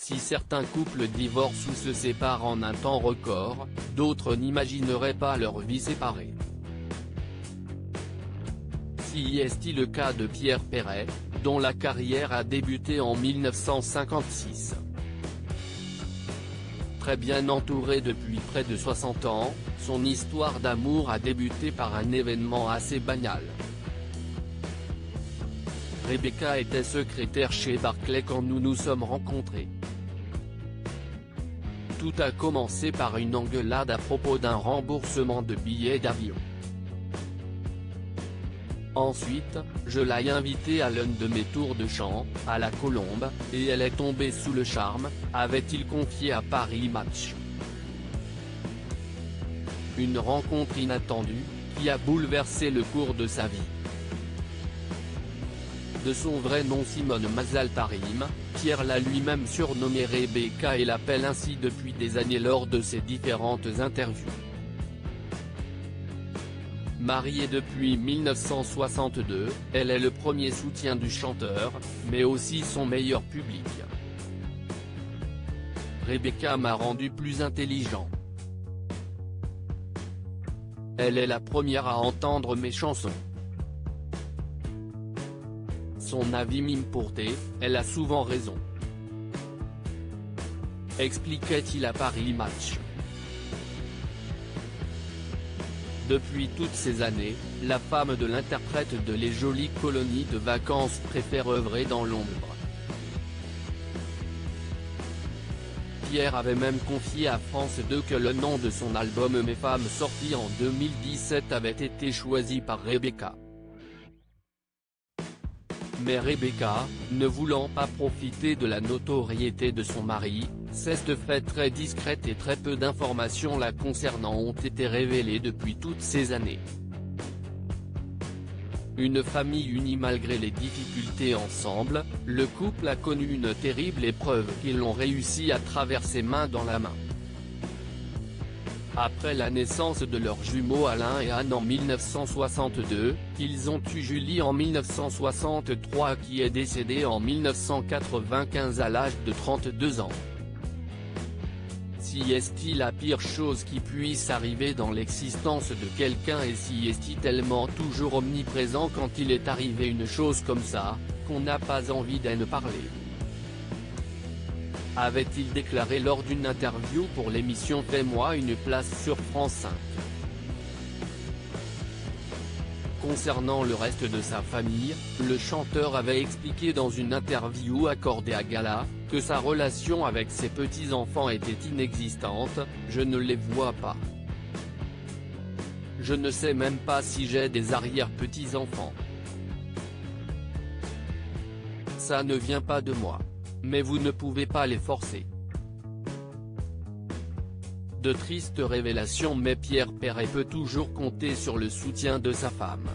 Si certains couples divorcent ou se séparent en un temps record, d'autres n'imagineraient pas leur vie séparée. Si est-il le cas de Pierre Perret, dont la carrière a débuté en 1956. Très bien entouré depuis près de 60 ans, son histoire d'amour a débuté par un événement assez banal. Rebecca était secrétaire chez Barclay quand nous nous sommes rencontrés. Tout a commencé par une engueulade à propos d'un remboursement de billets d'avion. Ensuite, je l'ai invitée à l'un de mes tours de chant, à la Colombe, et elle est tombée sous le charme, avait-il confié à Paris Match. Une rencontre inattendue, qui a bouleversé le cours de sa vie. De son vrai nom Simone Mazal Tarim, Pierre l'a lui-même surnommée Rebecca et l'appelle ainsi depuis des années lors de ses différentes interviews. Mariée depuis 1962, elle est le premier soutien du chanteur, mais aussi son meilleur public. Rebecca m'a rendu plus intelligent. Elle est la première à entendre mes chansons. Son avis m'importait, elle a souvent raison. Expliquait-il à Paris Match. Depuis toutes ces années, la femme de l'interprète de Les Jolies Colonies de Vacances préfère œuvrer dans l'ombre. Pierre avait même confié à France 2 que le nom de son album Mes Femmes sorti en 2017 avait été choisi par Rebecca. Mais Rebecca, ne voulant pas profiter de la notoriété de son mari, s'est fait très discrète et très peu d'informations la concernant ont été révélées depuis toutes ces années. Une famille unie malgré les difficultés ensemble, le couple a connu une terrible épreuve qu'ils ont réussi à traverser main dans la main. Après la naissance de leurs jumeaux Alain et Anne en 1962, ils ont eu Julie en 1963 qui est décédée en 1995 à l'âge de 32 ans. Si est-il la pire chose qui puisse arriver dans l'existence de quelqu'un et si est-il tellement toujours omniprésent quand il est arrivé une chose comme ça, qu'on n'a pas envie d'en parler. Avait-il déclaré lors d'une interview pour l'émission Fais-moi une place sur France 5. Concernant le reste de sa famille, le chanteur avait expliqué dans une interview accordée à Gala, que sa relation avec ses petits-enfants était inexistante, je ne les vois pas. Je ne sais même pas si j'ai des arrière-petits-enfants. Ça ne vient pas de moi. Mais vous ne pouvez pas les forcer. De tristes révélations mais Pierre Perret peut toujours compter sur le soutien de sa femme.